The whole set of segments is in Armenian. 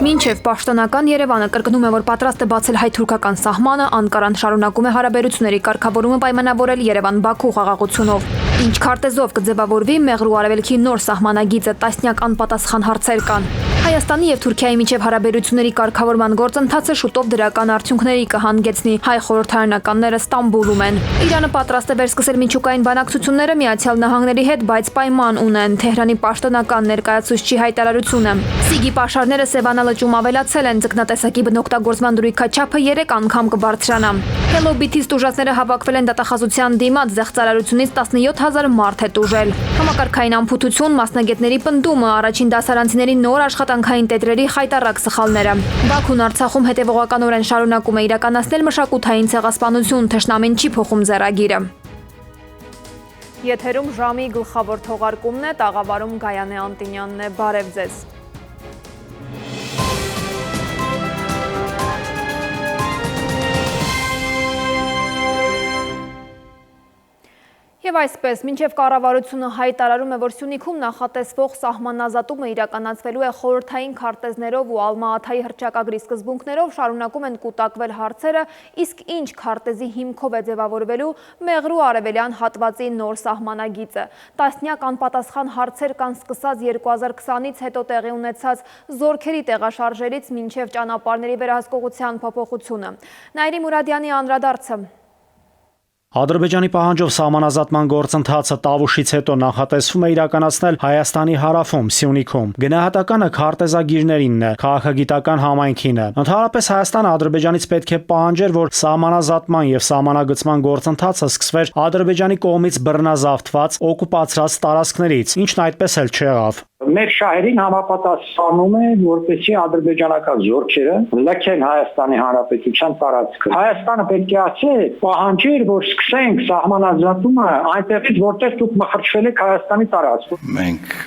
Մինչև պաշտոնական Երևանը կրկնում է, որ պատրաստ է բացել հայ-թուրքական սահմանը, Անկարան շարունակում է հարաբերությունների կարգավորումը պայմանավորել Երևան-Բաքու խաղաղությունով։ Ինչ քարտեզով կձևավորվի Մեղրու արևելքի նոր սահմանագիծը, տասնյակ անպատասխան հարցեր կան։ Հայաստանի եւ Թուրքիայի միջև հարաբերությունների կարգավորման գործընթացը շուտով դրական արդյունքների կհանգեցնի։ Հայ խորհրդարանականները Ստամբուլում են։ Իրանը պատրաստ է վերսկսել միջուկային բանակցությունները Միացյալ Նահանգների հետ, բայց պայման ունեն Թեհրանի պաշտոնական ներկայացուցչի հայտարարությունը։ Սիգի պաշարները Սևանա լճում ավելացել են, ձկնատեսակի բնօգտագործման դրույքաչափը 3 անգամ կբարձրանա։ Hello Beat-ից տուժածները հավաքվել են դատախազության դիմաց, զեղծարարությունից 17000 մարդ է տուժել։ Համակարգային անփութություն, մասնագետների պնդումը, առաջին դասարանցիների նոր աշխատանքային տետրերի խայտառակ սխալները։ Բաքուն Արցախում հետևողականորեն շարունակում է իրականացնել մշակութային ցեղասպանություն, թշնամին չի փոխում ձեռագիրը։ Եթերում ժամի գլխավոր թողարկումն է, տաղավարում Գայանե Անտինյանն է, բարև ձեզ։ Եվ այսպես, մինչև կառավարությունը հայտարարում է, որ Սյունիքում նախատեսվող սահմանազատումը իրականացվելու է խորհրդային քարտեզներով ու Ալմա-Աթայի հռչակագրի սկզբունքներով, շարունակում են կուտակվել հարցերը, իսկ ինչ քարտեզի հիմքով է ձևավորվելու Մեղրու արևելյան հատվածի նոր սահմանագիծը։ Տասնյակ անպատասխան հարցեր կան սկսած 2020-ից հետո տեղի ունեցած զորքերի տեղաշարժերից մինչև ճանապարհների վերահսկողության փոփոխությունը։ Նայիրի Մուրադյանի անդրադարձը։ Ադրբեջանի պահանջով սահմանազատման գործընթացը Տավուշից հետո նախատեսվում է իրականացնել Հայաստանի հարավում, Սյունիքում։ Գնահատականը քարտեզագիրներինն է, քաղաքագիտական համայնքին է։ Ընդհանրապես Հայաստանը Ադրբեջանից պետք է պահանջեր, որ սահմանազատման եւ սահմանագծման գործընթացը սկսվեր Ադրբեջանի կողմից բռնազավթված, օկուպացրած տարածքներից, ինչն այդպես էլ չեղավ։ Մեր շահերին համապատասխանում է, որպեսզի ադրբեջանական զորքերը լքեն Հայաստանի Հանրապետության տարածքը։ Հայաստանը պետք է ասի, պահանջեր, որ սկսենք սահմանազատումը այնտեղից, որտեղ դուք մխրճվել եք Հայաստանի տարածքում։ Մենք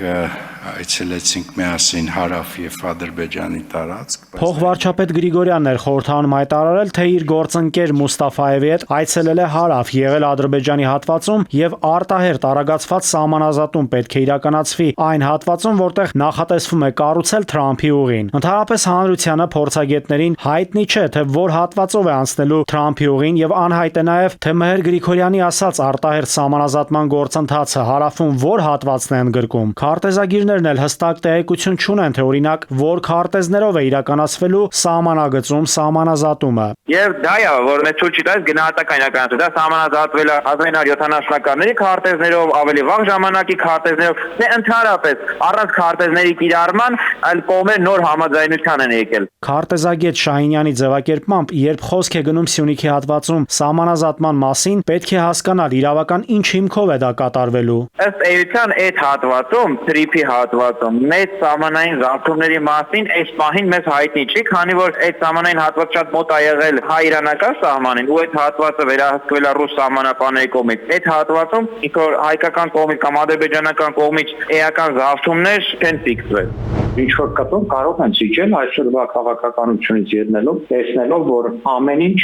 այցելեցինք միասին հարավ եւ Ադրբեջանի տարածք։ Փոխվարչապետ Գրիգորյանն էր խորհրդանում հայտարարել, թե իր գործընկեր Մուստաֆայևի հետ այցելել է հարավ, եղել Ադրբեջանի հատվածում եւ արտահերտ արագացված սահմանազատում պետք է իրականացվի այն հատվածում, որտեղ նախատեսվում է կառուցել Թրամփի ուղին։ Ընդհանրապես հանրությանը փորձագետներին հայտնի չէ, թե որ հատվածով է անցնելու Թրամփի ուղին եւ անհայտ է նաեւ, թե Մհեր Գրիգորյանի ասած արտահերտ սահմանազատման գործընթացը հարավում որ հատվածն է ընդգրկում։ Քարտեզագիրներն էլ հստակ տեղեկություն չունեն, թե օրինակ որ քարտեզներով է իրականացվելու սահմանագծում սահմանազատումը։ Եվ դա է, որ մեծ ցույց տալիս գնահատական իրականացումը, դա սահմանազատվել է 1970-ականների քարտեզներով, ավելի վաղ ժամանակի քարտեզներով, դե ընդհանրապես առանց քարտեզների կիրառման այլ կողմեր նոր համաձայնության են եկել։ Քարտեզագետ Շահինյանի ձևակերպմամբ, երբ խոսք է գնում Սյունիքի հատվածում սահմանազատման մասին, պետք է հասկանալ իրավական ինչ հիմքով է դա կատարվելու։ Ըստ էության այդ հատվածում, Թրիփի հատվածում, մեծ սահմանային զարգումների մասին այս պահին մեզ հայտնի չի, քանի որ այդ սահմանային հատվածը շատ մոտ է եղել հայ-իրանական սահմանին, ու այդ հատվածը վերահսկվել է ռուս սահմանապանների կողմից։ Այդ հատվածում ինքնոր հայկական կողմից կամ ադրբեջանական կողմից էական զավթումներ չեն ֆիքսվել։ Ինչ որ կտոր կարող են ցիջել այսօրվա քաղաքականությունից ելնելով, տեսնելով, որ ամեն ինչ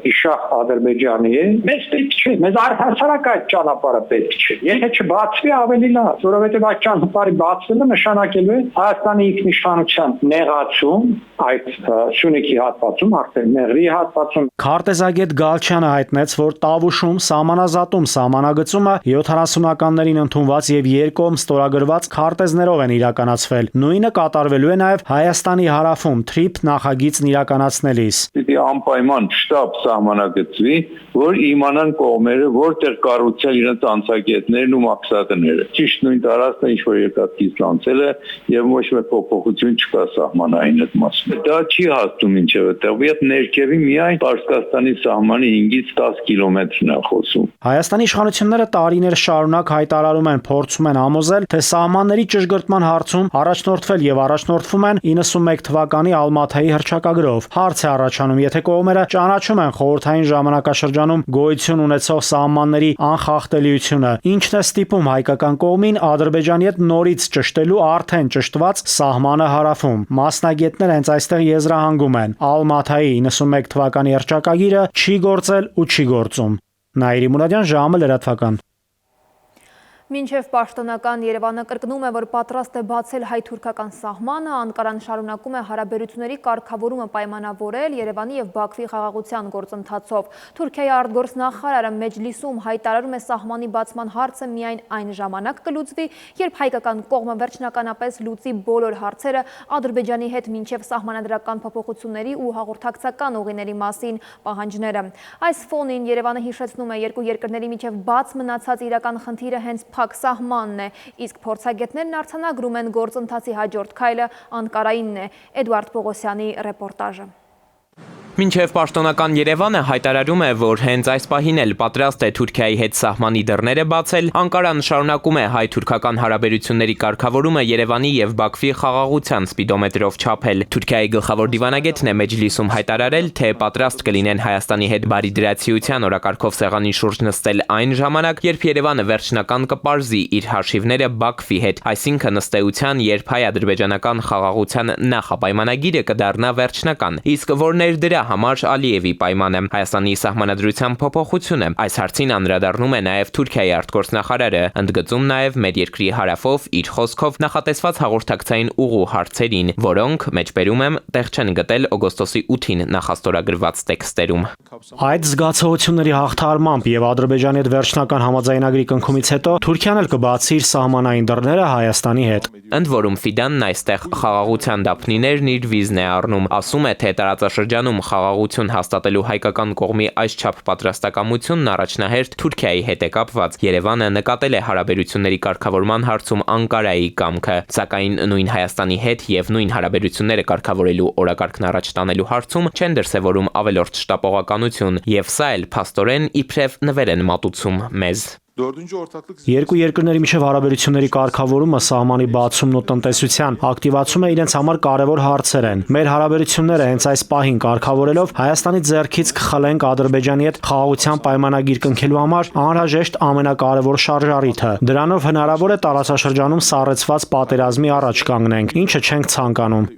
իշախ Ադրբեջանի է, մեզ պետք չէ, մեզ առհասարակ այդ ճանապարհը պետք չէ։ Եթե չբացվի ավելի լավ, որովհետև այդ ճանապարհի բացվելը նշանակելու է Հայաստանի ինքնիշխանության նեղացում այդ Սյունիքի հատվածում, արդեն Մեղրի հատվածում։ Քարտեզագետ Գալչյանը հայտնեց, որ Տավուշում սահմանազատում սահմանագծումը 70-ականներին ընդունված եւ երկկողմ ստորագրված քարտեզներով են իրականացվել։ Նույնը կատարվելու է նաև Հայաստանի հարավում Թրիփ նախագիծն իրականացնելիս։ Պիտի անպայման շտապ սահմանագծվի, որ իմանան կողմերը, որտեղ կառուցել իրենց անցակետներն ու մաքսատները։ Ճիշտ նույն տարածքն է, ինչ որ երկաթգիծ անցել է եւ ոչ մի փոփոխություն չկա սահմանային այդ մասում։ Դա չի հասնում ինչեւ այդտեղ, իդ ներքևի միայն Պարսկաստանի սահմանի 5-ից 10 կիլոմետրն է խոսում։ Հայաստանի իշխանությունները տարիներ շարունակ հայտարարում են, փորձում են համոզել, թե սահմանների ճշգրտման հարցում առաջնորդվել եւ առաջնորդվում են 91 թվականի Ալմա-Աթայի հռչակագրով։ Հարց է առաջանում, եթե կողմերը ճանաչում են խորհրդային ժամանակաշրջանում գոյություն ունեցող սահմանների անխախտելիությունը, ինչն է ստիպում հայկական կողմին Ադրբեջանի հետ նորից ճշտելու արդեն ճշտված սահմանը հարավում։ Մասնագետները հենց այստեղ եզրահանգում են. Ալմա-Աթայի 91 թվականի հռչակագիրը չի գործել ու չի գործում։ Նայիրի Մուրադյան, ժամը լրատվական։ Մինչև պաշտոնական Երևանը կրկնում է, որ պատրաստ է բացել հայ-թուրքական սահմանը, Անկարան շարունակում է հարաբերությունների կարգավորումը պայմանավորել Երևանի և Բաքվի խաղաղության գործընթացով։ Թուրքիայի արտգործնախարարը Մեջլիսում հայտարարում է սահմանի բացման հարցը միայն այն ժամանակ կլուծվի, երբ հայկական կողմը վերջնականապես լուծի բոլոր հարցերը Ադրբեջանի հետ մինչև սահմանադրական փոփոխությունների ու հաղորդակցական ուղիների մասին պահանջները։ Այս ֆոնին Երևանը հիշեցնում է երկու երկրների միջև բաց մնացած իրական խնդիրը հենց փակ սահմանն է, իսկ փորձագետներն արձանագրում են գործընթացի հաջորդ քայլը Անկարայինն է։ Էդուարդ Պողոսյանի ռեպորտաժը։ Մինչև պաշտոնական Երևանը հայտարարում է, որ հենց այս պահին էլ պատրաստ է Թուրքիայի հետ սահմանի դռները բացել, Անկարան շարունակում է հայ-թուրքական հարաբերությունների կարգավորումը Երևանի և Բաքվի խաղաղության սպիդոմետրով չափել։ Թուրքիայի գլխավոր դիվանագետն է Մեջլիսում հայտարարել, թե պատրաստ կլինեն Հայաստանի հետ բարիդրացիության օրակարգով սեղանի շուրջ նստել այն ժամանակ, երբ Երևանը վերջնական կպարզի իր հաշիվները Բաքվի հետ, այսինքն ըստ էության, երբ հայ-ադրբեջանական խաղաղության նախապայմանագիրը կդառնա վերջնական, իսկ որներ դրա համար Ալիևի պայմանը Հայաստանի սահմանադրության փոփոխությունը։ Այս հարցին անդրադառնում է նաև Թուրքիայի արտգործնախարարը, ընդգծում նաև մեր երկրի հարավով իր խոսքով նախատեսված հաղորդակցային ուղու հարցերին, որոնք, մեջբերում եմ, տեղ չեն գտել օգոստոսի 8-ին նախաստորագրված տեքստերում։ Այդ զգացողությունների հաղթահարմամբ եւ Ադրբեջանի հետ վերջնական համաձայնագրի կնքումից հետո Թուրքիան էլ կբացի իր սահմանային դռները Հայաստանի հետ։ Ընդ որում Ֆիդանն այստեղ խաղաղության դափնիներն իր վիզն է առնում, ասում է, թե տարածաշրջանում խաղաղություն հաստատելու հայկական կողմի այսչափ պատրաստակամությունն առաջնահերթ Թուրքիայի հետ է կապված։ Երևանը նկատել է հարաբերությունների կարգավորման հարցում Անկարայի կամքը, սակայն նույն Հայաստանի հետ եւ նույն հարաբերությունները կարգավորելու օրակարգն առաջ տանելու հարցում չեն դրսևորում ավելորդ շտապողականություն, եւ սա էլ փաստորեն իբրև նվեր են մատուցում մեզ։ Երկու երկրների միջև հարաբերությունների կարգավորումը, սահմանի բացումն ու տնտեսության ակտիվացումը իրենց համար կարևոր հարցեր են։ Մեր հարաբերությունները հենց այս պահին կարգավորելով Հայաստանի ձեռքից կխլենք Ադրբեջանի հետ խաղաղության պայմանագիր կնքելու համար անհրաժեշտ ամենակարևոր շարժառիթը։ Դրանով հնարավոր է տարածաշրջանում սառեցված պատերազմի առաջ կանգնենք, ինչը չենք ցանկանում։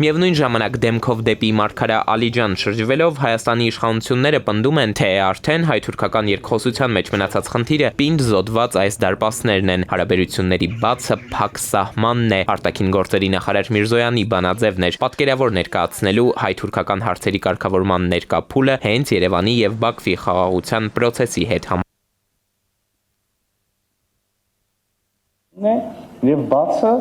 Միևնույն ժամանակ դեմքով դեպի Մարգարա Ալիջան շրջվելով Հայաստանի իշխանությունները պնդում են, թե արդեն հայ-թուրքական երկխոսության մեջ մնացած խնդիրը պինդ զոդված այս դարպասներն են, հարաբերությունների բացը փակ սահմանն է։ Արտաքին գործերի նախարար Միրզոյանի բանաձևն էր պատկերավոր ներկայացնելու հայ-թուրքական հարցերի կարգավորման ներկա փուլը հենց Երևանի եւ Բաքվի խաղաղության process-ի հետ Եվ բացը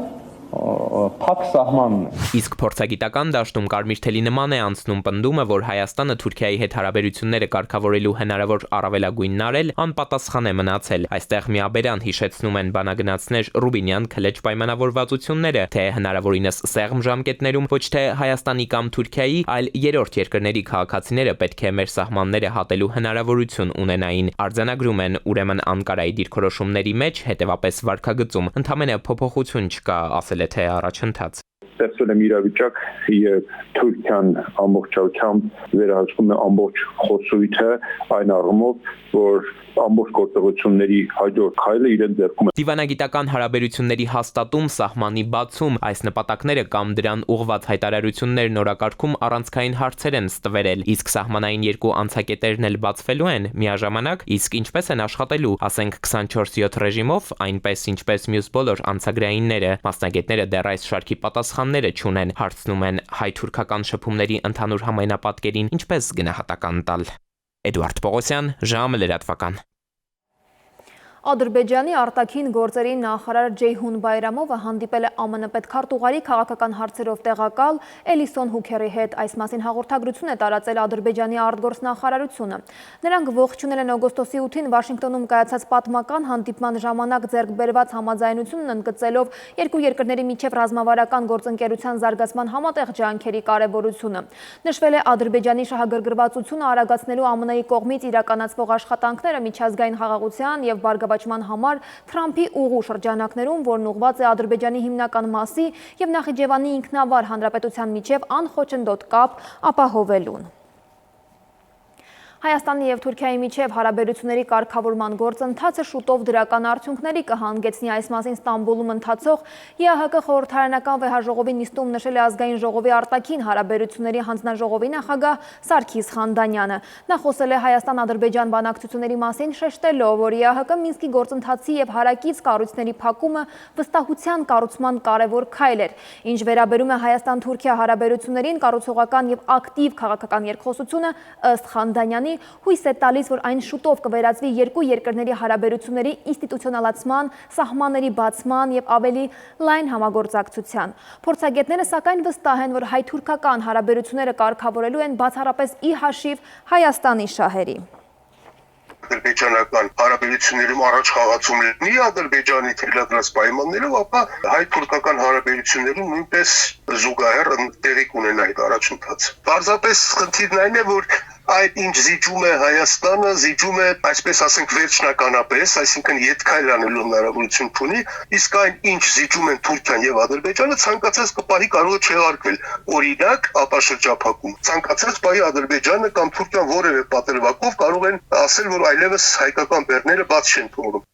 փակ սահմանն է։ Իսկ փորձագիտական դաշտում Կարմիր թելի նման է անցնում պնդումը, որ Հայաստանը Թուրքիայի հետ հարաբերությունները կարգավորելու հնարավոր առավելագույնն արել անպատասխան է մնացել։ Այստեղ միաբերան հիշեցնում են բանագնացներ Ռուբինյան քլեջ պայմանավորվածությունները, թե հնարավորինս սեղմ ժամկետներում ոչ թե Հայաստանի կամ Թուրքիայի, այլ երրորդ երկրների քաղաքացիները պետք է մեր սահմանները հատելու հնարավորություն ունենային։ Արձանագրում են ուրեմն Անկարայի դիրքորոշումների մեջ, հետևապես վարքագծում ընդամենը փոփոխություն չկա, ասել է թե առաջընթաց։ Ստեղծվել է իրավիճակ, երբ Թուրքիան ամբողջությամբ վերահսկում է ամբողջ խոսույթը այն առումով, որ ամբողջ գործողությունների հաջորդ քայլը իրեն ձեռքում է։ Դիվանագիտական հարաբերությունների հաստատում, սահմանի բացում, այս նպատակները կամ դրան ուղղված հայտարարություններն օրակարգում առանցքային հարցեր են ստվերել, իսկ սահմանային երկու անցակետերն էլ բացվելու են միաժամանակ, իսկ ինչպես են աշխատելու, ասենք 24/7 ռեժիմով, այնպես ինչպես մյուս բոլոր անցագրայինները, մասնագետները դեռ այս շարքի պատասխանները չունեն, հարցնում են հայ-թուրքական շփումների ընդհանուր համայնապատկերին ինչպես գնահատական տալ։ Էդուարդ Պողոսյան, ժամը լրատվական։ Ադրբեջանի արտաքին գործերի նախարար Ջեյհուն Բայրամովը հանդիպել է ԱՄՆ պետքարտուղարի քաղաքական հարցերով տեղակալ Էլիսոն Հուքերի հետ։ Այս մասին հաղորդագրություն է տարածել Ադրբեջանի արտգործնախարարությունը։ Նրանք ողջունել են օգոստոսի 8-ին Վաշինգտոնում կայացած պատմական հանդիպման ժամանակ ձեռք բերված համաձայնությունն ընդգծելով երկու երկրների միջև ռազմավարական գործընկերության զարգացման համատեղ ջանքերի կարևորությունը։ Նշվել է Ադրբեջանի շահագրգռվածությունը արագացնելու ԱՄՆ-ի կողմից իրականացվող աշխատանքները միջազգային խաղաղության եւ բարգավաճման համար Թրամփի ուղու շրջանակներում, որն ուղղված է Ադրբեջանի հիմնական մասի եւ Նախիջևանի ինքնավար հանրապետության միջև անխոչնդոտ կապ ապահովելուն։ Հայաստանի եւ Թուրքիայի միջև հարաբերությունների կարգավորման գործընթացը շուտով դրական արդյունքների կհանգեցնի այս մասին Ստամբուլում ընթացող ԵԱՀԿ խորհրդարանական վեհաժողովի նիստում նշել է ազգային ժողովի արտաքին հարաբերությունների հանձնաժողովի նախագահ Սարգիս Խանդանյանը։ Նա խոսել է Հայաստան-Ադրբեջան բանակցությունների մասին, շեշտելով, որ ԵԱՀԿ Մինսկի գործընթացի եւ հարակից կառույցների փակումը վստահության կառուցման կարևոր քայլ էր։ Ինչ վերաբերում է Հայաստան-Թուրքիա հարաբերություններին, կառուցողական եւ ակտիվ քաղաքական երկխոսությունը ըստ Խանդանյանի հույս է տալիս, որ այն շուտով կվերածվի երկու երկրների հարաբերությունների ինստիտուցիոնալացման, սահմանների բացման եւ ավելի լայն համագործակցության։ Փորձագետները սակայն վստահ են, որ հայ-թուրքական հարաբերությունները կարգավորելու են բացառապես ի հաշիվ Հայաստանի շահերի։ Ադրբեջանական հարաբերություններում առաջ խաղացում լինի Ադրբեջանի թելադրած պայմաններով, ապա հայ-թուրքական հարաբերություններում նույնպես զուգահեռ տեղի կունենա այդ առաջընթացը։ Պարզապես խնդիրն այն է, որ այդ ինչ զիջում է Հայաստանը, զիջում է, այսպես ասենք, վերջնականապես, այսինքն ետքայլ անելու հնարավորություն չունի, իսկ այն ինչ զիջում են Թուրքիան եւ Ադրբեջանը, ցանկացած կպահի կարող է չեղարկվել։ Օրինակ, ապաշրջափակում։ Ցանկացած պահի Ադրբեջանը կամ Թուրքիան որևէ պատրվակով կարող են ասել, որ այլևս հայկական բեռները բաց չեն թողնում։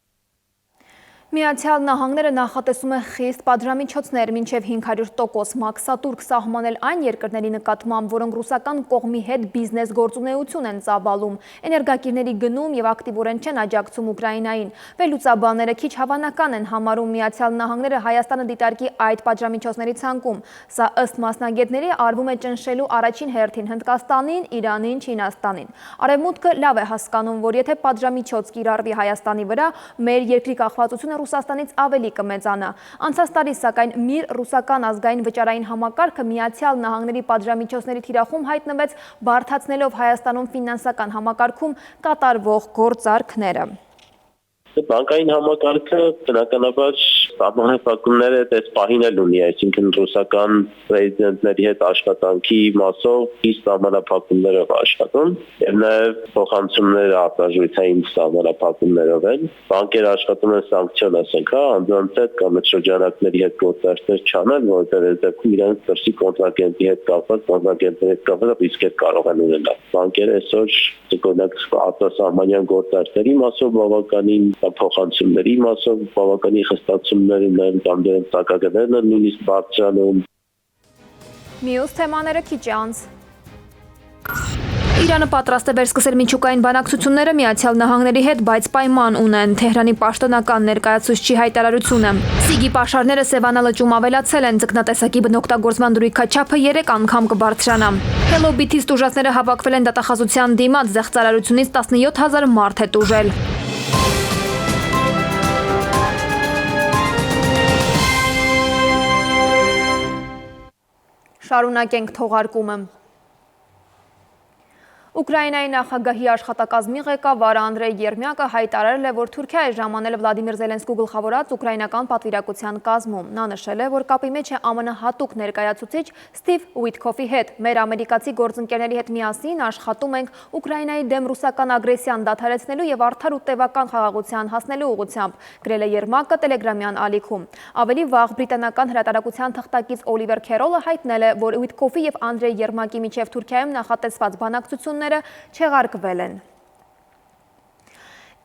Միացյալ Նահանգները նախատեսում է խիստ պատժամիջոցներ մինչև 500% մաքսատուրք սահմանել այն երկրների նկատմամբ, որոնք ռուսական կողմի հետ բիզնես գործունեություն են ծավալում, էներգակիրների գնում եւ ակտիվորեն չեն աջակցում Ուկրաինային։ Վերլուծաբանները քիչ հավանական են համարում Միացյալ Նահանգները Հայաստանը դիտարկի այդ պատժամիջոցների ցանկում։ Սա ըստ մասնագետների արվում է ճնշելու առաջին հերթին Հնդկաստանին, Իրանին, Չինաստանին։ Արևմուտքը լավ է հասկանում, որ եթե պատժամիջոց կիրառվի Հայաստանի վրա, մեր երկրի կախվածությունը Ռուսաստանից ավելի կմեծանա։ Անցած տարի սակայն Միր ռուսական ազգային վճարային համակարգը Միացյալ Նահանգների պատժամիջոցների թիրախում հայտնվեց, բարդացնելով Հայաստանում ֆինանսական համակարգում կատարվող գործարքները։ Բանկային համակարգը բնականաբար սահմանափակումները դες պահին էլ ունի, այսինքն ռուսական ռեզիդենտների հետ աշխատանքի մասով իսկ սահմանափակումներով աշխատում եւ նաեւ փոխանցումները արտարժութային սահմանափակումներով են։ Բանկերը աշխատում են սանկցիոն, ասենք, անձանց հետ կամ շրջանակների հետ գործարքներ չանեն, որտեղ այս դեպքում իրենց դրսի կոնտրագենտի հետ կապված իսկ հետ կարող են ունենալ։ Բանկերը այսօր օրինակ արտասահմանյան գործարքների մասով բավականին փոխանցումների մասով բավականին խստացումներ ունեն կամ դրանց տակագներն են նույնիսկ բարձրանում։ Մյուս թեմաները քիչ անց։ Իրանը պատրաստ է վերսկսել միջուկային բանակցությունները Միացյալ Նահանգների հետ, բայց պայման ունեն Թեհրանի պաշտոնական ներկայացուցչի հայտարարությունը։ Սիգի պաշարները Սևանա լճում ավելացել են, ձկնատեսակի բնօգտագործման դրույքաչափը 3 անգամ կբարձրանա։ Հելոբիթիստ ուժասները հավաքվել են դատախազության դիմաց, զեղծարարությունից 17,000 մարդ է տուժել։ Շարունակենք թողարկումը։ Ուկրաինայի նախագահի աշխատակազմի ղեկավար Անդրեյ Երմյակը հայտարարել է, որ Թուրքիա է ժամանել Վլադիմիր Զելենսկու գլխավորած ուկրաինական պատվիրակության կազմում։ Նա նշել է, որ կապի մեջ է ԱՄՆ հատուկ ներկայացուցիչ Ստիվ Ուիտքոֆի հետ։ Մեր ամերիկացի գործընկերների հետ միասին աշխատում ենք Ուկրաինայի դեմ ռուսական ագրեսիան դադարեցնելու եւ արդար ու տևական խաղաղության հասնելու ուղղությամբ, գրել է Երմակը տելեգրամյան ալիքում։ Ավելի վաղ բրիտանական հրատարակության թղթակից Օլիվեր Քերոլը հայտնել է, որ Ուիտքոֆի եւ Անդրեյ Երմակի միջև Թուրքիայում նախատեսված բանակցությունները չեղարկվել են։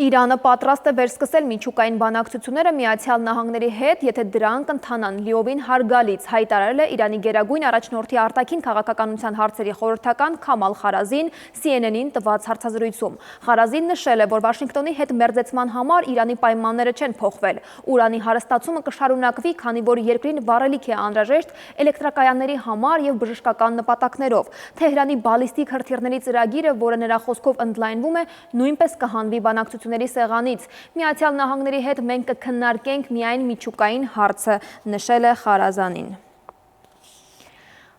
Իրանը պատրաստ է վերսկսել միջուկային բանակցությունները Միացյալ Նահանգների հետ, եթե դրանք ընթանան լիովին հարգալից, հայտարարել է Իրանի գերագույն առաջնորդի արտաքին քաղաքականության հարցերի խորհրդական Քամալ Խարազին CNN-ին տված հարցազրույցում։ Խարազին նշել է, որ Վաշինգտոնի հետ մերձեցման համար Իրանի պայմանները չեն փոխվել։ Ուրանի հարստացումը կշարունակվի, քանի որ երկրին վառելիք է անհրաժեշտ էլեկտրակայանների համար եւ բժշկական նպատակներով։ Թեհրանի բալիստիկ հրթիռների ծրագիրը, որը նրա խոսքով ընդլայնվում է, նույնպես կհանվի բանակցությունների սեղանից։ Միացյալ Նահանգների հետ մենք կքննարկենք միայն միջուկային հարցը, նշել է Խարազանին։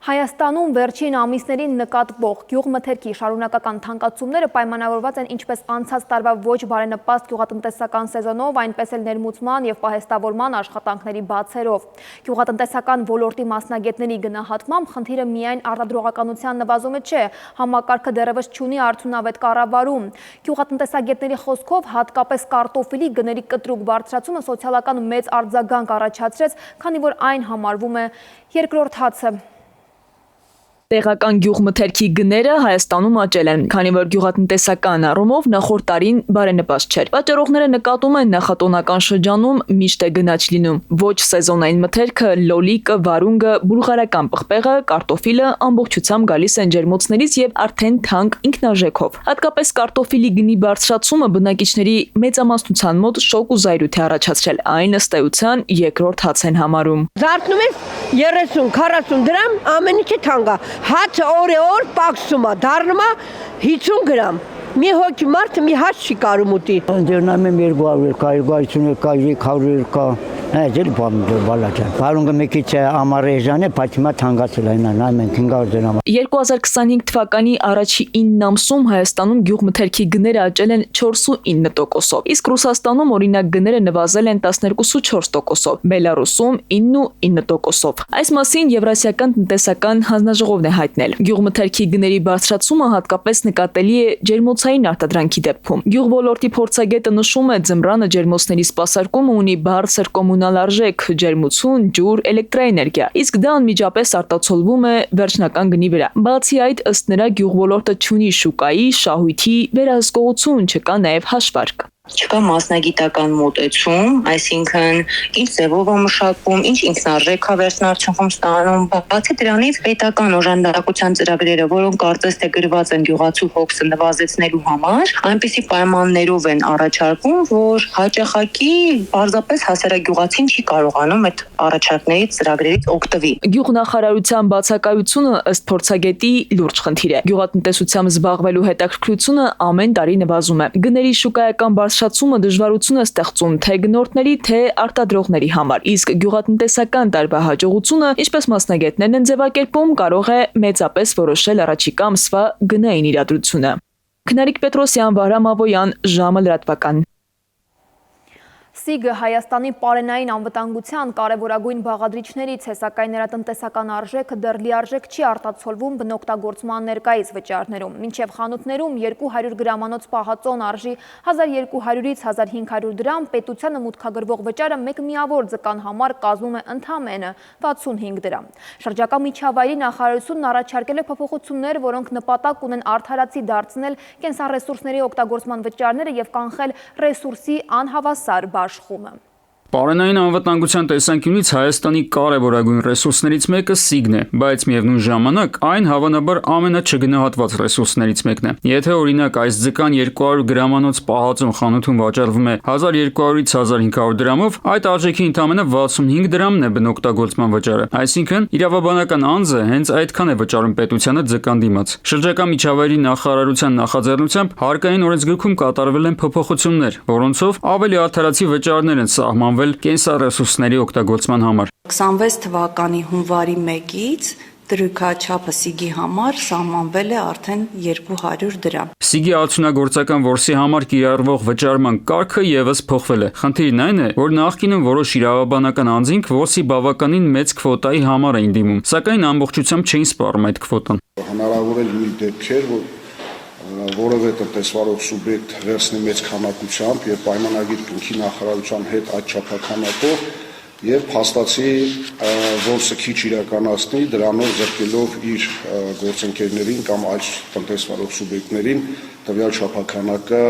Հայաստանում վերջին ամիսներին նկատվող գյուղմթերքի շարունակական թանկացումները պայմանավորված են ինչպես անցած տարվա ոչ բարենպաստ գյուղատնտեսական սեզոնով, այնպես էլ ներմուծման եւ պահեստավորման աշխատանքների բացերով։ Գյուղատնտեսական ոլորտի մասնագետների գնահատմամբ խնդիրը միայն արտադրողականության նվազումը չէ, համակարգը դեռևս չունի արդյունավետ կառավարում։ Գյուղատնտեսագետների խոսքով հատկապես կարտոֆիլի գների կտրուկ բարձրացումը սոցիալական մեծ արձագանք առաջացրեց, քանի որ այն համարվում է երկրորդ հացը։ Տեղական գյուղմթերքի գները Հայաստանում աճել են, քանի որ գյուղատնտեսական առումով նախորդ տարին բարենպաստ չէր։ Վաճառողները նկատում են նախատոնական շրջանում միշտ է գնաճ լինում։ Ոչ սեզոնային մթերքը, լոլիկը, վարունգը, բուլղարական պղպեղը, կարտոֆիլը ամբողջությամբ գալիս են ջերմոցներից եւ արդեն թանկ ինքնարժեքով։ Հատկապես կարտոֆիլի գնի բարձրացումը բնակիչների մեծամասնության մոտ շոկ ու զայրույթ է առաջացրել։ Այն ըստ էության երկրորդ հաց են համարում։ Զարթնում ես 30-40 դրամ, ամեն ինչը թանկ է։ Հացը օր պակսում է, դառնում է 50 գրամ։ Մի հոգի մարդը մի հաց չի կարում ուտի։ Ընդերնամ եմ 200 կա, 250 կա, 300 կա։ Այդել բալաճա։ Բարունգը մի քիչ ամառեժան է, բայց հիմա թանկացել է, նայում ենք 500 դրամ։ 2025 թվականի առաջի 9 ամսում Հայաստանում գյուղմթերքի գները աճել են 4.9%-ով, իսկ Ռուսաստանում օրինակ գները նվազել են 12.4%-ով, Բելարուսում 9.9%-ով։ Այս մասին Եվրասիական տնտեսական հանձնաժողովն է հայտնել։ Գյուղմթերքի գների բարձրացումը հատկապես նկատելի է ջերմոցային արտադրանքի դեպքում։ Գյուղոլորտի փորձագետը նշում է, ձմռանը ջերմոցների սպասարկումը ունի բարձր կոմունալ արժեք, ջերմություն, ջուր, էլեկտրաէներգիա, իսկ դա անմիջապես արտացոլվում է վերջնական գնի վրա։ Բացի այդ, ըստ նրա գյուղոլորտը չունի շուկայի, շահույթի վերահսկողություն, չկա նաև հաշվարկ։ Չկա մասնագիտական մոտեցում, այսինքն ինչ ձևով է մշակվում, ինչ ինքնարժեք է վերջնարդյունքում ստանում, բացի դրանից պետական օժանդակության ծրագրերը, որոնք կարծես թե գրված են գյուղացու հոգսը նվազեցնելու համար, այնպիսի պայմաններով են առաջարկվում, որ հաճախակի պարզապես հասարակագյուղացին չի կարողանում այդ առաջարկներից ծրագրերից օգտվի։ Գյուղնախարարության բացակայությունը ըստ փորձագետի լուրջ խնդիր է։ Գյուղատնտեսությամբ զբաղվելու հետաքրքրությունը ամեն տարի նվազում է։ Գների շուկայական բարձրացումը դժվարություն է ստեղծում թե գնորդների, թե արտադրողների համար, իսկ գյուղատնտեսական տարվա հաջողությունը, ինչպես մասնագետներն են ձևակերպում, կարող է մեծապես որոշել առաջիկա ամսվա գնային իրադրությունը։ Քնարիկ Պետրոսյան, Վահրամ Ավոյան, ժամը լրատվական։ ՍԻԳ-ը Հայաստանի պարենային անվտանգության կարևորագույն բաղադրիչներից է, սակայն նրա տնտեսական արժեքը դեռ լիարժեք չի արտացոլվում բնօգտագործման ներկայիս վճարներում։ Մինչև խանութներում 200 գրամանոց պահածոն արժի 1200-ից 1500 դրամ, պետությանը մուտքագրվող վճարը մեկ միավոր ձկան համար կազմում է ընդամենը 65 դրամ։ Շրջակա միջավայրի նախարարությունն առաջարկել է փոփոխություններ, որոնք նպատակ ունեն արդարացի դարձնել կենսառեսուրսների օգտագործման վճարները եւ կանխել ռեսուրսի անհավասար աշխումը։ Պարենային անվտանգության տեսանկյունից Հայաստանի կարևորագույն ռեսուրսներից մեկը ՍԻԳ-ն է, բայց միևնույն ժամանակ այն հավանաբար ամենաչգնահատված ռեսուրսներից մեկն է։ Եթե օրինակ այս ձկան 200 գրամանոց պահածոն խանութում վաճառվում է 1200-ից 1500 դրամով, այդ արժեքի ընդամենը 65 դրամն է բնօգտագործման վճարը։ Այսինքն իրավաբանական անձը հենց այդքան է վճարում պետությանը ձկան դիմաց։ Շրջակա միջավայրի նախարարության նախաձեռնությամբ հարկային օրենսգրքում կատարվել են փոփոխություններ, որոնցով ավելի արդարացի վճարներ են սահմանվել կենսառեսուրսների օգտագործման համար։ 26 թվականի հունվարի 1-ից դրույքաչափը ՍԻԳ-ի համար սահմանվել է արդեն 200 դրամ։ ՍԻԳ-ի արդյունագործական որսի համար կիրառվող վճարման կարգը եւս փոխվել է։ Խնդիրն այն է, որ նախկինում որոշ իրավաբանական անձինք որսի բավականին մեծ քվոտայի համար էին դիմում, սակայն ամբողջությամբ չէին սպառում այդ քվոտան։ Հնարավոր է լինի դեպքեր, որ որևէ տնտեսվարող սուբյեկտ վերցնի մեծ քանակությամբ եւ պայմանագիր կնքի նախարարության հետ այդ չափականակով եւ փաստացի որսը քիչ իրականացնի, դրանով զրկելով իր գործընկերներին կամ այլ տնտեսվարող սուբյեկտներին տվյալ չափականակը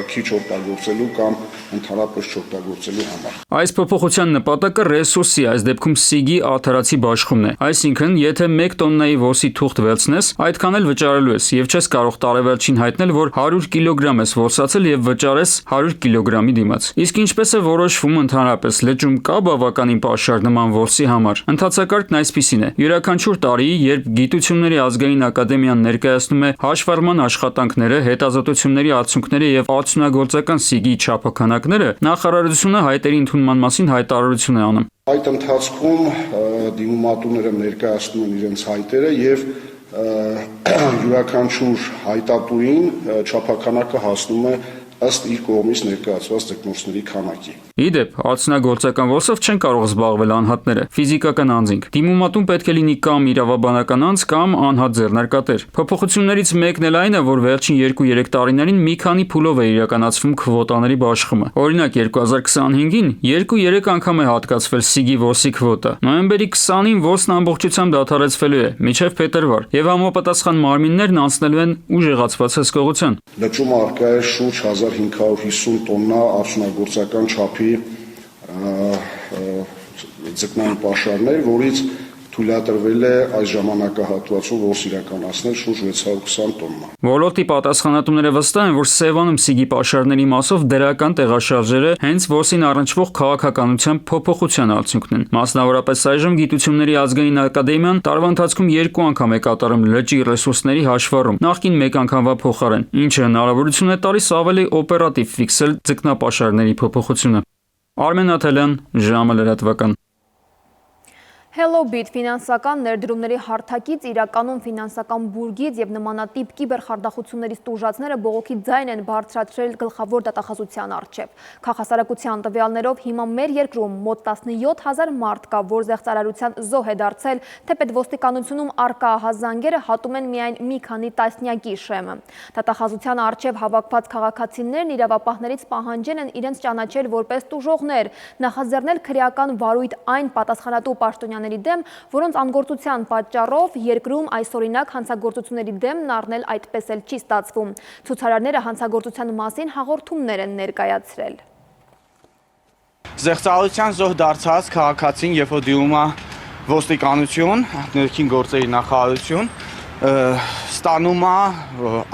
քիչ օգտագործելու կամ ընդհանրապես չօգտագործելու համար։ Այս փոփոխության նպատակը ռեսուրսի, այս դեպքում ՍԻԳ-ի արդարացի բաշխումն է։ Այսինքն, եթե 1 տոննայի որսի թուղթ վերցնես, այդքան էլ վճարելու ես եւ չես կարող տարեվերջին հայտնել, որ 100 կիլոգրամ ես որսացել եւ վճարես 100 կիլոգրամի դիմաց։ Իսկ ինչպես է որոշվում ընդհանրապես, լճում կա բավականին պաշար նման որսի համար։ Ընթացակարգն այսպիսին է. յուրաքանչյուր տարի, երբ Գիտությունների ազգային ակադեմիան ներկայացնում է հաշվառման աշխատանքները, հետազոտությունների արդյունքները եւ արդյունագործական ՍԻԳ-ի չափականակները, նախարարությունը հայտերի ընդունման մասին հայտարարություն է անում։ Այդ ընթացքում դիմումատուները ներկայացնում են իրենց հայտերը եւ յուրաքանչյուր հայտատուին չափականակը հասնում է ըստ իր կողմից ներկայացված ձգնոցների քանակի։ Իդեպ, արդյունագործական ոսով չեն կարող զբաղվել անհատները, ֆիզիկական անձինք։ Դիմումատուն պետք է լինի կամ իրավաբանական անձ կամ անհատ ձեռնարկատեր։ Փոփոխություններից մեկն էլ այն է, որ վերջին 2-3 տարիներին մի քանի փուլով է իրականացվում քվոտաների բաշխումը։ Օրինակ 2025-ին 2-3 անգամ է հատկացվել ՍԻԳ-ի ոսի քվոտա։ Նոյեմբերի 20-ին ոսն ամբողջությամբ դադարեցվելու է, մինչև փետրվար, եւ համապատասխան մարմիններն անցնելու են ուժեղացված հսկողության։ Լճում առկա է շուրջ 1550 տոննա արդյունագործական չափի ձկնային պաշարներ, որից թույլատրվել է այս ժամանակահատվածում ոս իրականացնել շուրջ 620 տոննա։ Ոլորտի պատասխանատուները վստահ են, որ Սևանում ՍԻԳ-ի պաշարների մասով դրական տեղաշարժերը հենց ոսին առնչվող քաղաքականության փոփոխության արդյունքն են։ Մասնավորապես այժմ Գիտությունների ազգային ակադեմիան տարվա ընթացքում 2 անգամ է կատարում լճի ռեսուրսների հաշվառում, նախկին 1 անգամվա փոխարեն, ինչը հնարավորություն է տալիս ավելի օպերատիվ ֆիքսել ձկնապաշարների փոփոխությունը։ Արմեն Աթելյան, ժամը լրատվական։ Hello-Bit ֆինանսական ներդրումների հարթակից իրականում ֆինանսական բուրգից եւ նմանատիպ կիբերխարդախություններից տուժածները բողոքի ձայն են բարձրացրել գլխավոր դատախազության առջև։ Քաղաքասարակության տվյալներով հիմա մեր երկրում մոտ 17000 մարդ կա, որ զեղծարարության զոհ է դարձել, թեպետ ոստիկանությունում առկա ահազանգերը հատում են միայն մի քանի տասնյակի շեմը։ Դատախազության առջև հավաքված քաղաքացիներն իրավապահներից պահանջել են իրենց ճանաչել որպես տուժողներ, նախաձեռնել քրեական վարույթ այն պատասխանատու պաշտոնյաների դեմ, որոնց անգործության պատճառով երկրում այսօրինակ հանցագործությունների դեմն առնել այդպես էլ չի ստացվում։ Ցուցարարները հանցագործության մասին հաղորդումներ են ներկայացրել։ Զեղծարարության զոհ դարձած քաղաքացին, երբ որ դիմում է ոստիկանություն, ներքին գործերի նախարարություն, ստանում է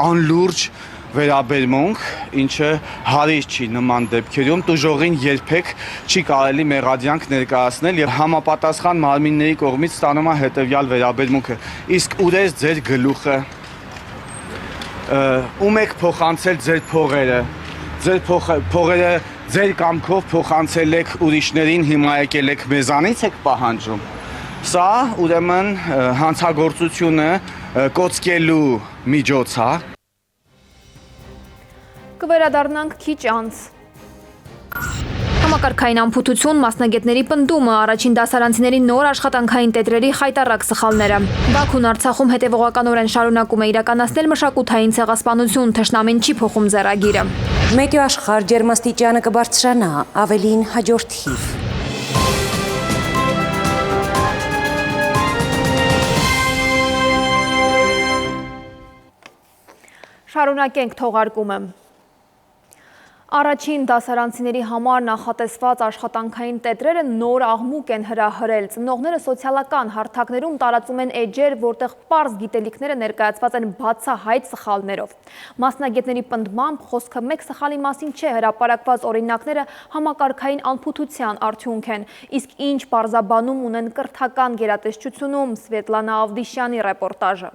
անլուրջ վերաբերմունք, ինչը հարիր չի նման դեպքերում, տուժողին երբեք չի կարելի մեղադրանք ներկայացնել եւ համապատասխան մարմինների կողմից ստանում է հետեւյալ վերաբերմունքը։ Իսկ ուր է ձեր գլուխը, ում եք փոխանցել ձեր փողերը, ձեր փողերը ձեր կամքով փոխանցել եք ուրիշներին, հիմա եկել եք մեզանից եք պահանջում։ Սա ուրեմն հանցագործությունը կոծկելու միջոց է։ Կվերադառնանք քիչ անց։ Համակարգային անփութություն, մասնագետների պնդումը, առաջին դասարանցիների նոր աշխատանքային տետրերի խայտառակ սխալները։ Բաքուն Արցախում հետևողականորեն շարունակում է իրականացնել մշակութային ցեղասպանություն, թշնամին չի փոխում ձեռագիրը։ Մետեո աշխարհ ջերմաստիճանը կբարձրանա, ավելին հաջորդ հիվ։ Շարունակենք թողարկումը։ Առաջին դասարանցիների համար նախատեսված աշխատանքային տետրերը նոր աղմուկ են հրահրել։ Ծնողները սոցիալական հարթակներում տարածում են էջեր, որտեղ պարզ գիտելիքները ներկայացված են բացահայտ սխալներով։ Մասնագետների պնդմամբ խոսքը մեկ սխալի մասին չէ, հրապարակված օրինակները համակարգային անփութության արդյունք են, իսկ ինչ պարզաբանում ունեն կրթական գերատեսչությունում, Սվետլանա Ավդիշյանի ռեպորտաժը։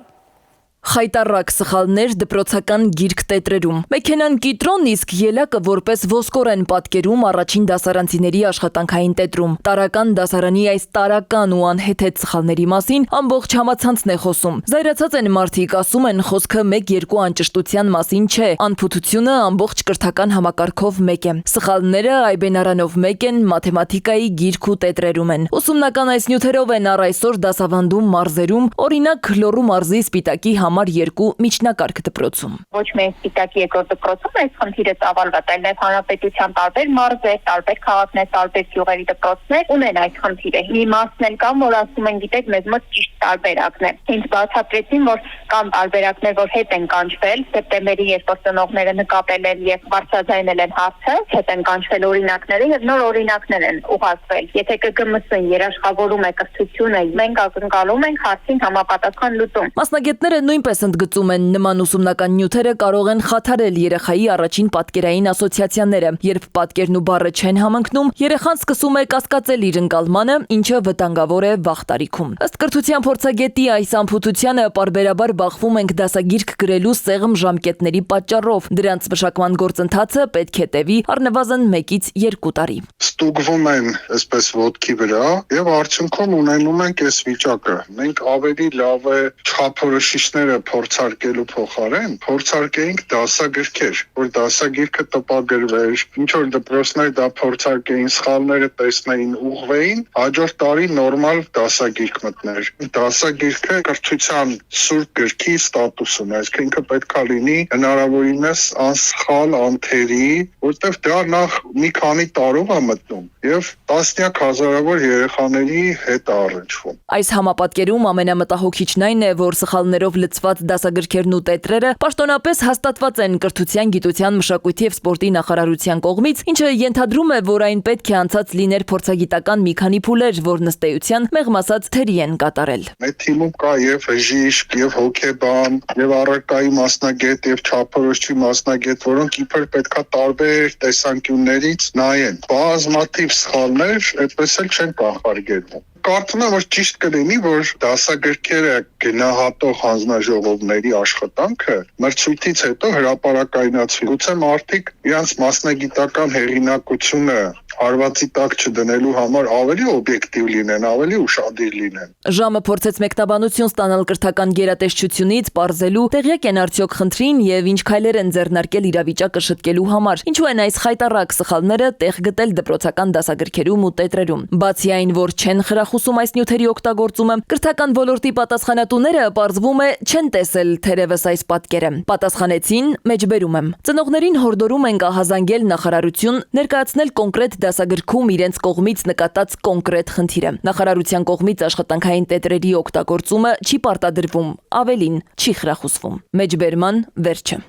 Խայտառակ սխալներ դպրոցական գիրք տետրերում։ Մեքենան կիտրոն, իսկ ելակը որպես ոսկորեն պատկերում առաջին դասարանցիների աշխատանքային տետրում։ Տարական դասարանի այս տարական ու անհեթեթ սխալների մասին ամբողջ համացանցն է խոսում։ Զայրացած են մարդիկ, ասում են խոսքը 1-2 անճշտության մասին չէ, անփութությունը ամբողջ կրթական համակարգով մեկ է։ Սխալները այբենարանով մեկ են, մաթեմատիկայի գիրք ու տետրերում են։ Ուսումնական այս նյութերով են առ այսօր դասավանդում մարզերում, օրինակ Լոռու մարզի Սպիտակի համար 2 միջնակարգ դպրոցում։ Ոչ միայն Սպիտակի երկրորդ դպրոցում այս խնդիրը ծավալված, այլև հանրապետության տարբեր մարզեր, տարբեր քաղաքներ, տարբեր գյուղերի դպրոցներ ունեն այս խնդիրը։ Մի մասն էլ կան, որ ասում են, գիտեք, մեզ մոտ ճիշտ տարբերակն է։ Ինձ բացատրեցին, որ կան տարբերակներ, որ հետ են կանչվել, սեպտեմբերի 2 ծնողները նկատել են եւ բարձրաձայնել են հարցը, հետ են կանչվել օրինակները եւ նոր օրինակներ են ուղարկվել։ Եթե ԿԳՄՍ-ն երաշխավորում է կրթությունը, մենք ակնկալում ենք հարցին համապատասխան լուծում։ Մասնագետները նույնպես ընդգծում են, նման ուսումնական նյութերը կարող են խաթարել երեխայի առաջին պատկերային ասոցիացիաները, երբ պատկերն ու բառը չեն համընկնում, երեխան սկսում է կասկածել իր ընկալմանը, ինչը վտանգավոր է վաղ տարիքում։ Ըստ կրթության փորձագետի, այս անփութությանը պարբերաբար բախվում ենք դասագիրք գրելու սեղմ ժամկետների պատճառով։ Դրանց մշակման գործընթացը պետք է տևի առնվազն 1-ից 2 տարի։ Ստուգվում են այսպես ոտքի վրա եւ արդյունքում ունենում ենք այս վիճակը։ Մենք ավելի լավ է չափորոշիչները փորձարկելու փոխարեն փորձարկեինք դասագրքեր, որ դասագիրքը տպագրվեր, ինչ որ դպրոցներ դա փորձարկեին, սխալները տեսնեին, ուղղվեին, հաջորդ տարի նորմալ դասագիրք մտներ։ Դասագիրքը կրթության սուրբ գրքի ստատուս ունի, այսինքն ինքը պետք է լինի հնարավորինս անսխալ, անթերի, որտեղ դա նախ մի քանի տարով է մտնում եւ տասնյակ հազարավոր երեխաների հետ է առնչվում։ Այս համապատկերում ամենամտահոգիչն այն է, որ սխալներով լցված դասագրքերն ու տետրերը պաշտոնապես հաստատված են Կրթության, գիտության, մշակույթի եւ սպորտի նախարարության կողմից, ինչը ենթադրում է, որ այն պետք է անցած լիներ փորձագիտական մի քանի փուլեր, որ ըստ էության մեղմ ասած թերի են կատարել։ Մեր թիմում կա եւ բժիշկ, եւ հոգեբան, եւ առարկայի մասնագետ, եւ չափորոշչի մասնագետ, որոնք իբր պետքա տարբեր տեսանկյուններից նայեն։ Բազմաթիվ սխալներ այդպես էլ չեն կանխարգելվում։ Կարծում եմ, որ ճիշտ կլինի, որ դասագրքերը գնահատող հանձնաժողովների աշխատանքը մրցույթից հետո հրապարակայնացվի։ Գուցե մարդիկ իրենց մասնագիտական հեղինակությունը հարվածի տակ չդնելու համար ավելի օբյեկտիվ լինեն, ավելի ուշադիր լինեն։ Ժամը փորձեց մեկնաբանություն ստանալ կրթական գերատեսչությունից, պարզելու տեղյակ են արդյոք խնդրին եւ ինչ քայլեր են ձեռնարկել իրավիճակը շտկելու համար։ Ինչու են այս խայտառակ սխալները տեղ գտել դպրոցական դասագրքերում ու տետրերում։ Բացի այն, որ չեն խրախուսում այս նյութերի օգտագործումը, կրթական ոլորտի պատասխանատուները պարզվում է չեն տեսել թերևս այս պատկերը։ Պատասխանեցին, մեջբերում եմ։ Ծնողներին հորդորում են ահազանգել նախարարություն, ներկայացնել կոնկրետ դասագրքում իրենց կողմից նկատած կոնկրետ խնդիրը։ Նախարարության կողմից աշխատանքային տետրերի օգտագործումը չի պարտադրվում, ավելին չի խրախուսվում։ Մեջբերման վերջը։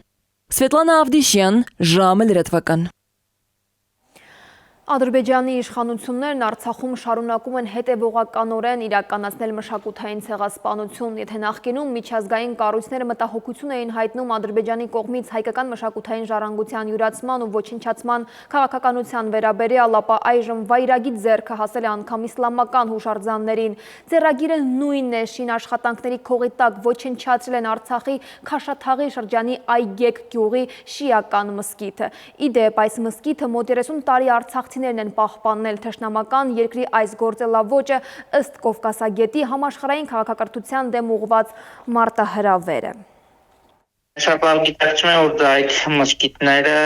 Սվետլանա Ավդիշյան, ժամը լրատվական։ Ադրբեջանի իշխանություններն Արցախում շարունակում են հետևողականորեն իրականացնել մշակութային ցեղասպանություն, եթե նախկինում միջազգային կառույցները մտահոգություն էին հայտնում Ադրբեջանի կողմից հայկական մշակութային ժառանգության յուրացման ու ոչնչացման քաղաքականության վերաբերյալ, ապա այժմ վայրագիծ ձեռքը հասել է անգամ իսլամական հուշարձաններին։ Ձեռագիրը նույնն է, շին աշխատանքների քողի տակ ոչնչացրել են Արցախի Քաշաթաղի շրջանի Այգեկ գյուղի շիական մզկիթը։ Ի դեպ, այս մզկիթը մոտ 30 տարի արցախցի են պահպանել թշնամական երկրի այս գործելավոճը ըստ Կովկասագետի համաշխարհային քաղաքակրթության դեմ ուղղված մարտահրավերը։ Շարժ գիտակցում է, որ այդ մզկիթները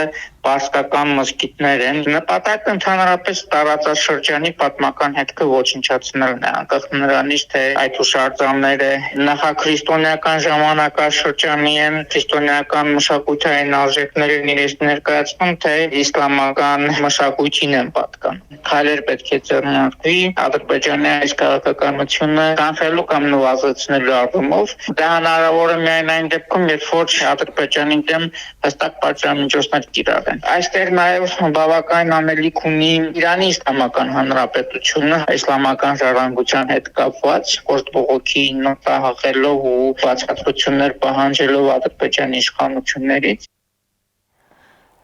պարսկական մզկիթներ են։ Նպատակը ընդհանրապես տարածաշրջանի պատմական հետքը ոչնչացնելն է, անկախ նրանից, թե այդ հուշարձանները նախաքրիստոնեական ժամանակաշրջանի են, քրիստոնեական մշակութային արժեքներին իրենց ներկայացնում, թե իսլամական մշակույթին են պատկանում։ Քայլեր պետք է ձեռնարկվի Ադրբեջանի այս քաղաքականությունը կանխելու կամ նվազեցնելու առումով։ Դա հնարավոր է միայն այն դեպքում, երբ որ Ադրբեջանի դեմ հստակ պատժամիջոցներ կիրառեն։ Այստեղ նաև բավական անելիք ունի Իրանի Իսլամական Հանրապետությունը իսլամական ժառանգության հետ կապված գործողոքի նոտահղելով ու բացատրություններ պահանջելով Ադրբեջանի իշխանություններից։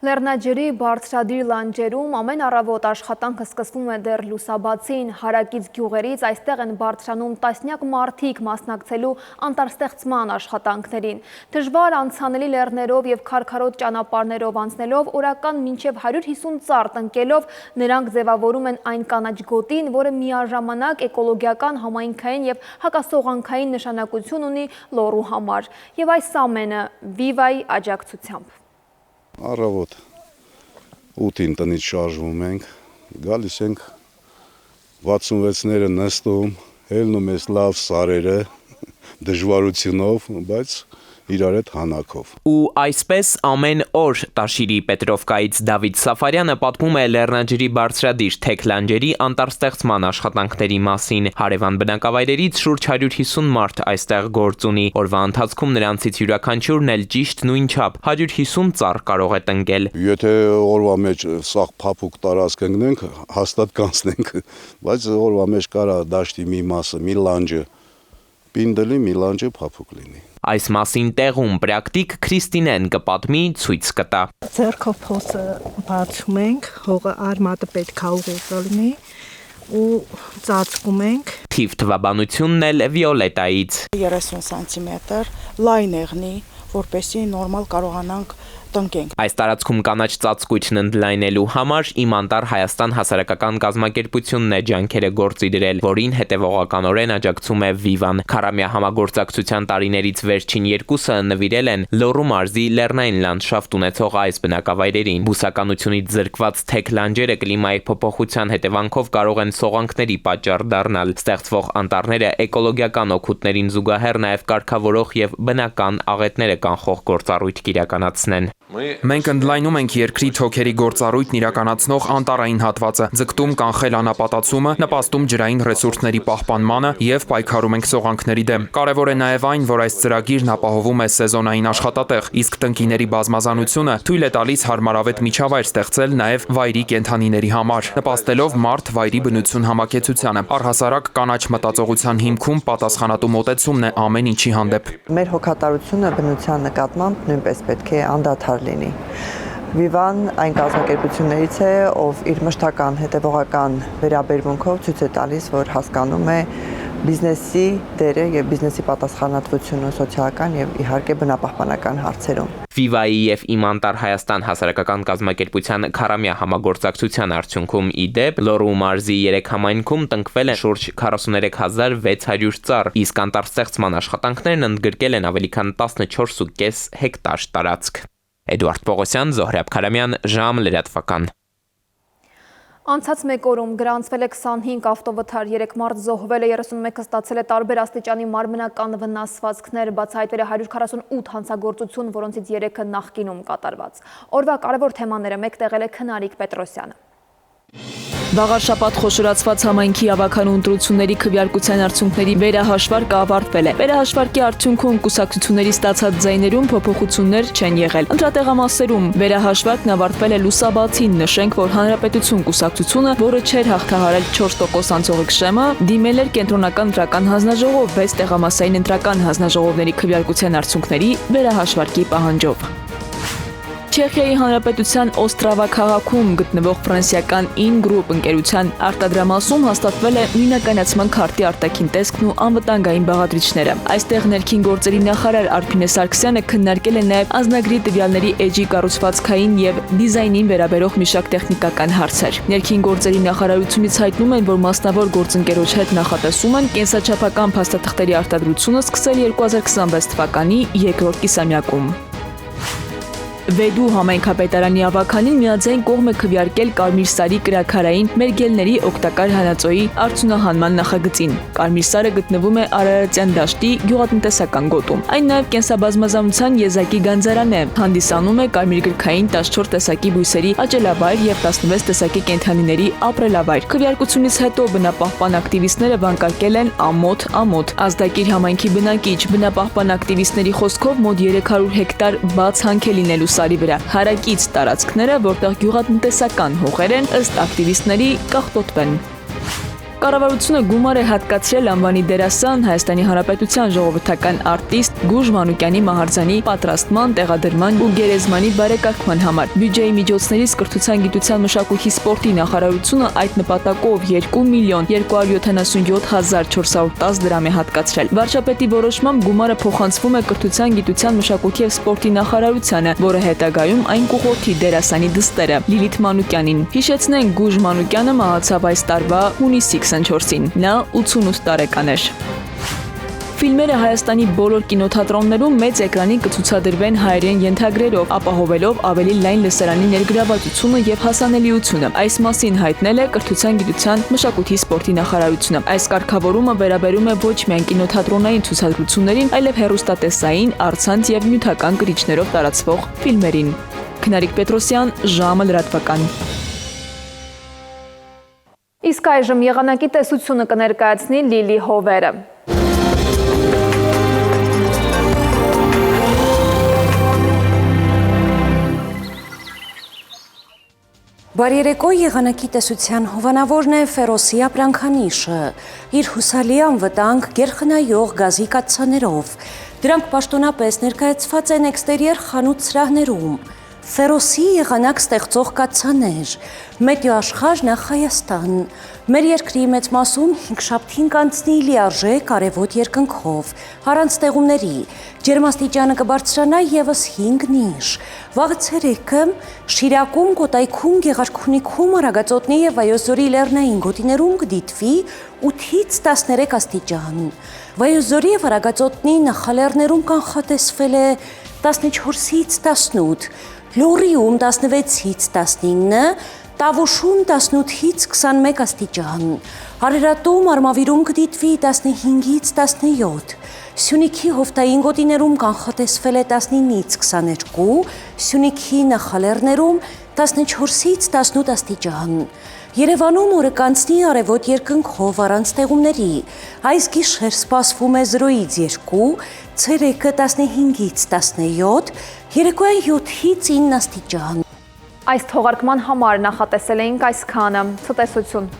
Լեռնաջրի բարձրադիր լանջերում ամեն առավոտ աշխատանքը սկսվում է դեռ լուսաբացին, հարակից գյուղերից այստեղ են բարձրանում տասնյակ մարդիկ մասնակցելու անտառստեղծման աշխատանքներին։ Դժվար անցանելի լեռներով եւ քարքարոտ ճանապարհներով անցնելով օրական մինչև 150 ծառ տնկելով նրանք ձևավորում են այն կանաչ գոտին, որը միաժամանակ էկոլոգիական, համայնքային եւ հակասողանքային նշանակություն ունի լոռու համար։ Եվ այս ամենը Viva-ի աջակցությամբ։ Առավոտ 8-ին տնից շարժվում ենք, գալիս ենք 66-ները նստում, հելնում ես լավ սարերը, դժվարությունով, բայց իրար հետ հանակով։ Ու այսպես ամեն օր Տաշիրի Պետրովկայից Դավիթ Սաֆարյանը պատմում է Լեռնաջրի բարձրադիր թեք լանջերի անտառստեղծման աշխատանքների մասին։ Հարևան բնակավայրերից շուրջ 150 մարդ այստեղ գործ ունի։ Օրվա ընթացքում նրանցից յուրաքանչյուրն էլ ճիշտ նույնչափ 150 ծառ կարող է տնկել։ Եթե օրվա մեջ սաղ փափուկ տարածք ընկնենք, հաստատ կանցնենք, բայց օրվա մեջ կարա դաշտի մի մասը, մի լանջը պինդելի, մի լանջը փափուկ լինի։ Այս մասին տեղում պրակտիկ Քրիստինեն կպատմի, ցույց կտա։ Ձեռքով փոսը բացում ենք, հողը արմատը պետք է ուղիղ լինի ու ծածկում ենք։ Թիվ թվաբանությունն էլ Վիոլետայից։ 30 սանտիմետր լայն եղնի, որպեսզի նորմալ կարողանանք տնկենք։ Այս տարածքում կանաչ ծածկույթն ընդլայնելու համար Իմանտար Հայաստան հասարակական կազմակերպությունն է ջանքերը գործի դրել, որին հետևողականորեն աջակցում է Vivan։ Քարամյա համագործակցության տարիներից վերջին երկուսը նվիրել են Լոռու մարզի լեռնային լանդշաֆտ ունեցող այս բնակավայրերին։ Բուսականությունից զրկված թեք լանջերը կլիմայի փոփոխության հետևանքով կարող են սողանքների պատճառ դառնալ։ Ստեղծվող անտառները էկոլոգիական օգուտներին զուգահեռ նաև կարգավորող եւ բնական աղետները կանխող գործառույթ կիրականացնեն։ Մենք ընդլայնում ենք երկրի թոքերի գործառույթն իրականացնող անտառային հատվածը, ձգտում կանխել անապատացումը, նպաստում ջրային ռեսուրսների պահպանմանը եւ պայքարում ենք սողանքների դեմ։ Կարևոր է նաեւ այն, որ այս ծրագիրն ապահովում է սեզոնային աշխատատեղ, իսկ տնկիների բազմազանությունը թույլ է տալիս հարմարավետ միջավայր ստեղծել նաեւ վայրի կենդանիների համար, նպաստելով մարդ-վայրի բնություն համակեցությանը։ Առհասարակ կանաչ մտածողության հիմքում պատասխանատու մոտեցումն է ամեն ինչի հանդեպ։ Մեր հոգատարությունը բնության նկատմամբ նույնպես պետք է անդադար լինի։ Vivan այն կազմակերպություններից է, ով իր մշտական հետևողական վերաբերմունքով ցույց է տալիս, որ հասկանում է բիզնեսի դերը եւ բիզնեսի պատասխանատվությունը սոցիալական եւ իհարկե բնապահպանական հարցերում։ Viva-ի եւ Իմանտար Հայաստան հասարակական կազմակերպության Քարամյա համագործակցության արդյունքում ի դեպ Լոռու մարզի 3 համայնքում տնկվել են շուրջ 43600 ծառ, իսկ անտառստեղծման աշխատանքներն ընդգրկել են ավելի քան 14.5 հեկտար տարածք։ Էդուարդ Պողոսյան, Զոհրաբ Քարամյան, ժամ լրատվական։ Անցած մեկ օրում գրանցվել է 25 ավտովթար, 3 մարդ զոհվել է, 31-ը ստացել է տարբեր աստիճանի մարմնական վնասվածքներ, բացահայտվել է 148 հանցագործություն, որոնցից 3-ը նախկինում կատարված։ Օրվա կարևոր թեմաները մեկտեղել է Քնարիկ Պետրոսյանը։ Վաղարշաբաթ խոշորացված համայնքի ավականու ընտրությունների քվեարկության արդյունքների վերահաշվարկը ավարտվել է։ Վերահաշվարկի արդյունքում կուսակցությունների ստացած ձայներում փոփոխություններ չեն եղել։ Ընտրատեղամասերում վերահաշվարկն ավարտվել է լուսաբացին, նշենք, որ Հանրապետություն կուսակցությունը, որը չէր հաղթահարել 4% անցողիկ շեմը, դիմել էր կենտրոնական ընտրական հանձնաժողով 6 տեղամասային ընտրական հանձնաժողովների քվեարկության արդյունքների վերահաշվարկի պահանջով։ Չեխիայի Հանրապետության Օստրավա քաղաքում գտնվող ֆրանսիական In-Group ընկերության արտադրամասում հաստատվել է նույնականացման քարտի արտաքին տեսքն ու անվտանգային բաղադրիչները։ Այստեղ ներքին գործերի նախարար Արփինե Սարգսյանը քննարկել է նաև անձնագրի տվյալների էջի կառուցվածքային եւ դիզայնին վերաբերող մի շարք տեխնիկական հարցեր։ Ներքին գործերի նախարարությունից հայտնում են, որ մասնավոր գործընկերոջ հետ նախատեսում են կենսաչափական փաստաթղթերի արտադրությունը սկսել 2026 թվականի երկրորդ կիսամյակում։ Վեդու համայնքապետարանի ավականին միաձայն կողմ է քվեարկել Կարմիր Սարի կրաքարային մերգելների օգտակար հանածոյի արդյունահանման նախագծին։ Կարմիր Սարը գտնվում է Արարատյան դաշտի գյուղատնտեսական գոտում։ Այն նաև կենսաբազմազանության եզակի գանձարան է, հանդիսանում է կարմիր գրքային 14 տեսակի բույսերի աճելավայր եւ 16 տեսակի կենդանիների ապրելավայր։ Քվեարկությունից հետո բնապահպան ակտիվիստները վանկարկել են ամոթ։ Ազդակիր համայնքի բնակիչ բնապահպան ակտիվիստների խոսքով մոտ 300 հեկտար բաց հանք է լինելու Սարի վրա հարակից տարածքները, որտեղ գյուղատնտեսական հողեր են, ըստ ակտիվիստների կախտոտվեն։ Կառավարությունը գումար է հատկացրել անվանի դերասան Հայաստանի Հանրապետության ժողովրդական արտիստ Գուժ Մանուկյանի մահարձանի պատրաստման, տեղադրման ու գերեզմանի բարեկարգման համար։ Բյուջեի միջոցներից կրթության, գիտության, մշակույթի, սպորտի նախարարությունը այդ նպատակով 2.277.410 դրամ է հատկացրել։ Վարչապետի որոշմամբ գումարը փոխանցվում է կրթության, գիտության, մշակույթի եւ սպորտի նախարարությանը, որը հետագայում այն կուղղորդի դերասանի դստերը Լիլիթ Մանուկյանին։ Հիշեցնենք, Գուժ Մանուկյանը մահացավ այս տարվա հունիսի 24-ին, նա 88 տարեկան էր։ Ֆիլմերը Հայաստանի բոլոր կինոթատրոններում մեծ էկրանին կցուցադրվեն հայերեն ենթագրերով, ապահովելով ավելի լայն լսարանի ներգրավվածությունը եւ հասանելիությունը։ Այս մասին հայտնել է Կրթության, գիտության, մշակույթի, սպորտի նախարարությունը։ Այս կարգավորումը վերաբերում է ոչ միայն կինոթատրոնային ցուցադրություններին, այլև հեռուստատեսային, առցանց եւ նյութական կրիչներով տարածվող ֆիլմերին։ Քնարիկ Պետրոսյան, ժամը լրատվական։ Իսկ այժմ եղանակի տեսությունը կներկայացնի Լիլի Հովերը։ Բարերեկո եղանակի տեսության հովանավորն է Ֆերոսի ապրանքանիշը, իր հուսալի անվտանգ գերխնայող գազի կաթսաներով։ Դրանք պաշտոնապես ներկայացված են էքստերիեր խանութ սրահներում։ Ֆերոսի եղանակ ստեղծող կաթսաներ, մեթեոաշխարհ նախ Հայաստան։ Մեր երկրի մեծ մասում 5 շաբթին կանցնի լիարժեք արևոտ երկնքով, առանց ստեղումների, ջերմաստիճանը կբարձրանա եւս 5 նիշ։ Վաղը ցերեկը Շիրակում, Կոտայքում, Գեղարքունիքում, Արագածոտնի եւ Վայոց-Ձորի լեռնային գոտիներում կդիտվի 8-ից 13 աստիճան։ Վայոց-Ձորի եւ Արագածոտնի նախալեռներում կանխատեսվել է 14-ից 18, Լոռիում 16-ից 19, Տավուշում 18-ից 21 աստիճան, Արարատում, Արմավիրում կդիտվի 15-ից 17, Սյունիքի հովտային գոտիներում կանխատեսվել է 19-ից 22, Սյունիքի նախալեռներում 14-ից 18 աստիճան։ Երևանում օրը կանցնի արևոտ երկնքով առանց ստեղումների, այս գիշեր սպասվում է 0-ից 2, ցերեկը 15-ից 17, երեկոյան 7-ից 9 աստիճան։ Այս թողարկման համար նախատեսել էինք այսքանը։ Ցտեսություն։